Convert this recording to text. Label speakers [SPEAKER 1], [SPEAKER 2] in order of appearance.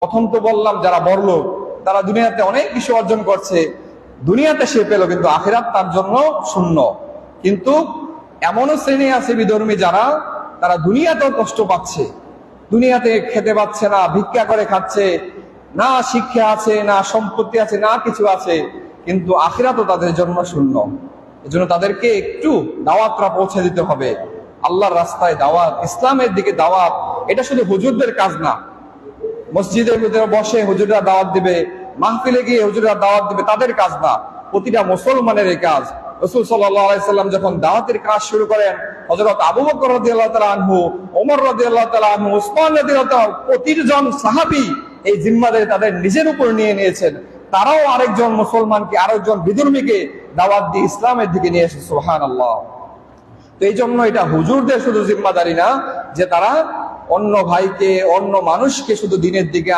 [SPEAKER 1] প্রথম তো বললাম যারা বড়লোক তারা দুনিয়াতে অনেক কিছু অর্জন করছে, দুনিয়াতে সে পেল, কিন্তু আখিরাত তার জন্য শূন্য। কিন্তু এমনও শ্রেণী আছে বিধর্মী যারা তারা দুনিয়াতেও কষ্ট পাচ্ছে, দুনিয়াতে খেতে পাচ্ছে না, ভিক্ষা করে খাচ্ছে, না শিক্ষা আছে, না সম্পত্তি আছে, না কিছু আছে, কিন্তু আখিরাতও তাদের জন্য শূন্য। এজন্য তাদেরকে একটু দাওয়াতটা পৌঁছে দিতে হবে। আল্লাহর রাস্তায় দাওয়াত, ইসলামের দিকে দাওয়াত, এটা শুধু হুজুরদের কাজ না। মসজিদের ভিতরে বসে হুজুররা দাওয়াত দিবে, মাহফিলে গিয়ে হুজুররা দাওয়াত দিবে, তাদের কাজ না, প্রতিটা মুসলমানের এই কাজ। রাসূল সাল্লাল্লাহু আলাইহি সাল্লাম যখন দাওয়াতের কাজ শুরু করেন, হযরত আবু বকর রাদিয়াল্লাহু তাআলা আনহু, ওমর রাদিয়াল্লাহু তাআলা আনহু, উসমান রাদিয়াল্লাহু তাআলা, প্রতিজন সাহাবী এই জিম্মাদারি তাদের নিজের উপর নিয়ে নিয়েছেন। তারাও আরেকজন মুসলমানকে, আরেকজন বিধর্মীকে দাওয়াত দিয়ে ইসলামের দিকে নিয়ে এসে, সুবহানাল্লাহ। তো এই জন্য এটা হুজুরদের শুধু জিম্মাদারি না যে তারা অন্য ভাইকে, অন্য মানুষকে শুধু দ্বীনের দিকে